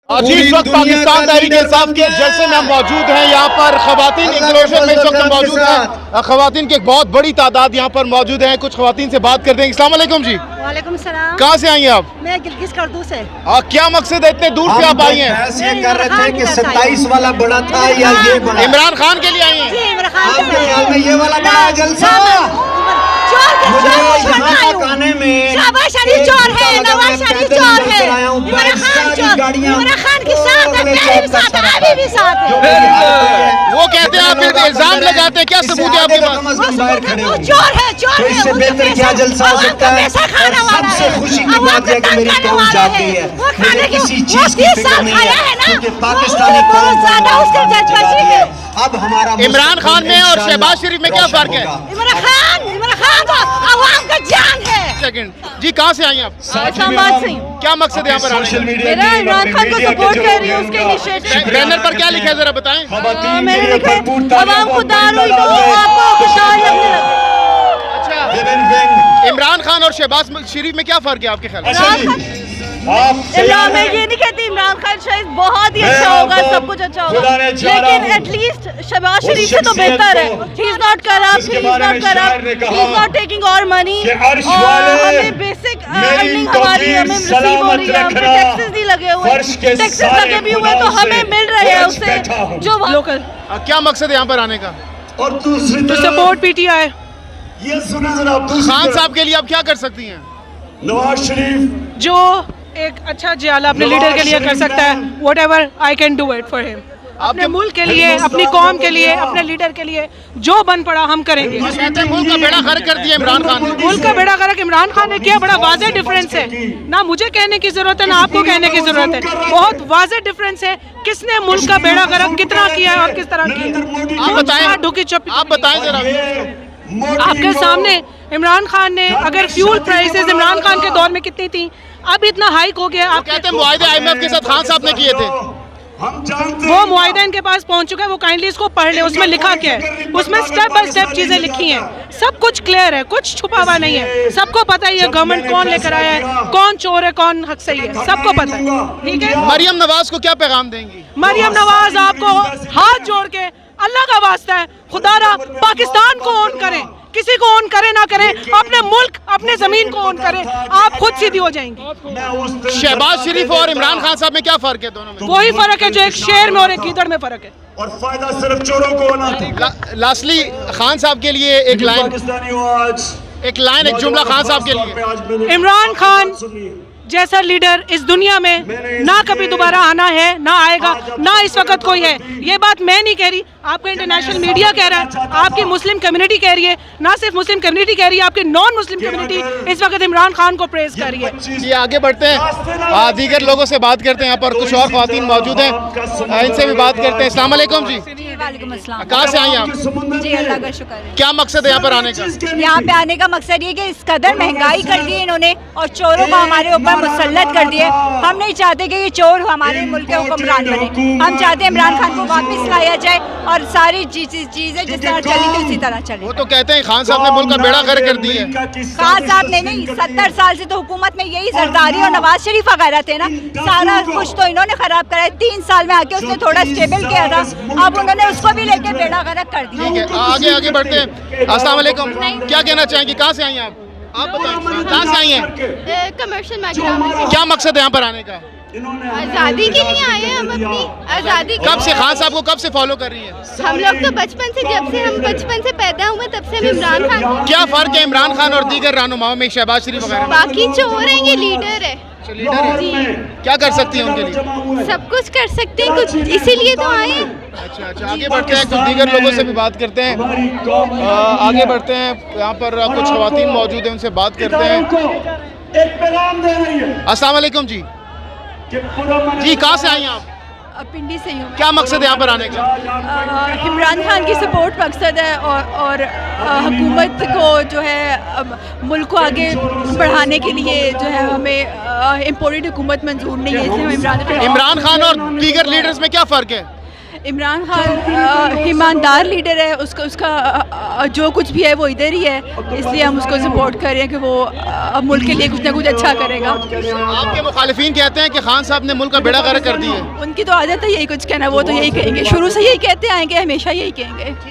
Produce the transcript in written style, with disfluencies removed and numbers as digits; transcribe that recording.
जी इस वक्त पाकिस्तान तहरीक इंसाफ के जलसे में हम मौजूद हैं। यहाँ पर खवातीन इंक्लोजर में इस वक्त मौजूद हैं। खवातीन की एक बहुत बड़ी तादाद यहाँ पर मौजूद है। कुछ खवातीन से बात करते हैं। अस्सलाम वालेकुम जी। वालेकुम सलाम। कहाँ से आई हैं आप? मैं गिलगित करदू से। क्या मकसद है इतने दूर से आप आई हैं? ये कर रहे थे कि 27 वाला बड़ा था या ये बड़ा? इमरान खान के लिए आई हैं? जी इमरान खान आपके ख्याल में ये वाला बड़ा जलसा? मुझे यहाँ आने में शहबाज शरीफ चोर है, नवाज शरीफ चोर है, इमरान खान चोर, इमरान खान के साथ है, पहले भी साथ है, अभी भी साथ है। वो कहते हैं आप इल्जाम लगाते हैं, क्या सबूत है आपके पास? वो चोर है, चोर है। इससे बेहतर क्या जलसा हो सकता है? सबसे खुशी की बात है कि मेरी कौम जाग गई है। मुझे किसी चीज की फिक्र नहीं है क्योंकि पाकिस्तानी कौम ज्यादा उसका जज्बाजी है। अब हमारा इमरान खान में और शहबाज शरीफ में क्या फर्क है? इमरान खान तो आवाम का जान है। सेकंड जी, कहाँ से आई आप? इस्लामाबाद से। क्या मकसद है यहाँ पर आने का? मेरा इमरान खान को सपोर्ट कर रही हूँ, उसके इनिशिएटिव। बैनर पर क्या लिखा है जरा बताएं। मैंने लिखा है आवाम को दारुल दो, आपको खुशहाल लगने लगे। अच्छा, इमरान खान और शहबाज शरीफ में क्या फर्क है आपके ख्याल में? इमरान, मैं ये नहीं कहती इमरान खान शायद बहुत ही अच्छा होगा, सब कुछ अच्छा होगा, लेकिन एटलीस्ट शहबाज शरीफ से तो बेहतर है। He is not corrupt, he is not corrupt, he is not taking और मनी, और हमें बेसिक अर्निंग हमारी हमें रिसीव हो रही है, हमें टैक्सेस नहीं लगे हुए, टैक्सेस लगे भी हुए तो हमें मिल रहे हैं उससे जो लोकल। क्या मकसद है यहाँ पर आने का? और दूसरी टू सपोर्ट पीटीआई। ये सुना जरा खान साहब के लिए आप क्या कर सकती हैं? नवाज शरीफ जो एक अच्छा जियाला अपने लीडर के लिए कर सकता है, whatever I can do it for him। अपने मुल्क के लिए, अपनी कौम के लिए, अपने लीडर के लिए जो बन पड़ा हम करेंगे। कहते हैं मुल्क का बेड़ा गर्क कर दिया इमरान खान ने। मुल्क का बेड़ा गर्क इमरान खान ने किया, बड़ा वाज़ेह डिफरेंस है। ना मुझे कहने की जरूरत है, ना आपको कहने की जरूरत है, बहुत वाज़ेह डिफरेंस है किसने मुल्क का बेड़ा गर्क कितना किया है और किस तरह किया। आप बताएं, ढुकी चुप आप बताएं जरा। आपके सामने इमरान खान ने, अगर फ्यूल प्राइसेस इमरान खान के दौर में कितनी थी, अब इतना हाइक हो गया। आप कहते हैं मुआहदे IMF के साथ खान साहब ने किए थे। वो मुआहदा इनके पास पहुंच चुका है, वो काइंडली इसको पढ़ ले। उसमें लिखा क्या है? उसमें स्टेप बाय स्टेप चीजें लिखी हैं, सब कुछ क्लियर है, कुछ छुपा हुआ नहीं है। सबको पता है ये गवर्नमेंट कौन लेकर आया है, कौन चोर है, कौन हक सही है, सबको पता है। ठीक है, मरियम नवाज को क्या पैगाम देंगी? मरियम नवाज, आपको हाथ जोड़ के अल्लाह का वास्ता है, खुदारा पाकिस्तान को ऑन करें, किसी को ऑन करे ना करे, अपने मुल्क अपने जमीन को ऑन करें, आप खुद सीधी हो जाएंगी। शहबाज शरीफ और इमरान खान साहब में क्या फर्क है दोनों में? वही फर्क है जो एक शेर में और एक गीदड़ में फर्क है। और फायदा सिर्फ चोरों को होना था। लास्टली खान साहब के लिए एक लाइन, एक जुमला खान साहब के लिए। इमरान खान जैसा लीडर इस दुनिया में ना कभी दोबारा आना है, ना आएगा, ना इस वक्त कोई है। ये बात मैं नहीं कह रही, आपका इंटरनेशनल मीडिया कह रहा है, आपकी मुस्लिम कम्युनिटी कह रही है, ना सिर्फ मुस्लिम कम्युनिटी कह रही है, आपकी नॉन मुस्लिम कम्युनिटी इस वक्त इमरान खान को प्रेज कर रही है। जी आगे बढ़ते हैं, दीगर लोगों से बात करते हैं। यहाँ पर कुछ और ख्वातीन मौजूद हैं, इनसे भी बात करते हैं। अस्सलाम वालेकुम जी। वालेकुम अस्सलाम। कहाँ से आई आप? जी अल्लाह का शुक्र है। क्या मकसद है यहाँ पर आने का? यहाँ पे आने का मकसद ये कि इस कदर महंगाई कर दी है इन्होंने और चोरों को हमारे ऊपर मुसल्लत कर दिए। हम नहीं चाहते कि ये चोर हमारे मुल्क के हुक्मरान बने, हम चाहते हैं इमरान खान को वापस लाया जाए और सारी चीजें जिस तरह चली थी उसी तरह चले। वो तो कहते हैं खान साहब ने मुल्क का बेड़ा गर्क कर दिया है। खान साहब ने नहीं, 70 साल से तो हुकूमत में यही जरदारी और नवाज शरीफ वगैरह थे ना, सारा कुछ तो इन्होंने खराब करा है। 3 साल में आके उसने थोड़ा स्टेबल किया था, अब उन्होंने उसको भी लेके बेड़ा गर्क कर दिया। ठीक है, आगे बढ़ते हैं। अस्सलाम वालेकुम, क्या कहना चाहेंगे? कहाँ से आई हैं आप बताएं, कहाँ से आई हैं? Commercial background. क्या मकसद है यहाँ पर आने का? आज़ादी के लिए आए हैं हम, अपनी आज़ादी। कब से खान साहब को कब से फॉलो कर रही है? हम लोग तो बचपन से, जब से हम बचपन से पैदा हुए तब से हम इमरान खान। क्या फर्क है इमरान खान और दीगर रहनुमाओं में, शहबाज शरीफ वगैरह? बाकी चोर हैं, ये लीडर है। लीडर है, क्या कर सकती हैं उनके लिए? सब कुछ कर सकते हैं, कुछ इसीलिए तो आए हैं। अच्छा, आगे बढ़ते हैं, कुछ दीगर लोगों से भी बात करते हैं। आगे बढ़ते हैं, यहाँ पर कुछ ख्वातीन मौजूद हैं, उनसे बात करते हैं। अस्सलाम वालेकुम जी। जी कहाँ से आई हैं आप? पिंडी से ही हूँ। क्या मकसद है यहाँ पर आने का? इमरान खान की सपोर्ट मकसद है और हुकूमत को जो है मुल्क को आगे बढ़ाने के लिए जो है हमें इम्पोर्टेड हुकूमत मंजूर नहीं है, इसलिए हम इमरान खान और दीगर लीडर्स में क्या फ़र्क है? इमरान खान ईमानदार लीडर है, उसका जो कुछ भी है वो इधर ही है, इसलिए हम उसको सपोर्ट कर रहे हैं कि वो मुल्क के लिए कुछ ना कुछ अच्छा करेगा। आपके मुखालिफिन कहते हैं कि खान साहब ने मुल्क का बेड़ा गर्क कर दिया है। उनकी तो आदत है यही कुछ कहना, वो तो यही कहेंगे, शुरू से यही कहते आएंगे, हमेशा यही कहेंगे।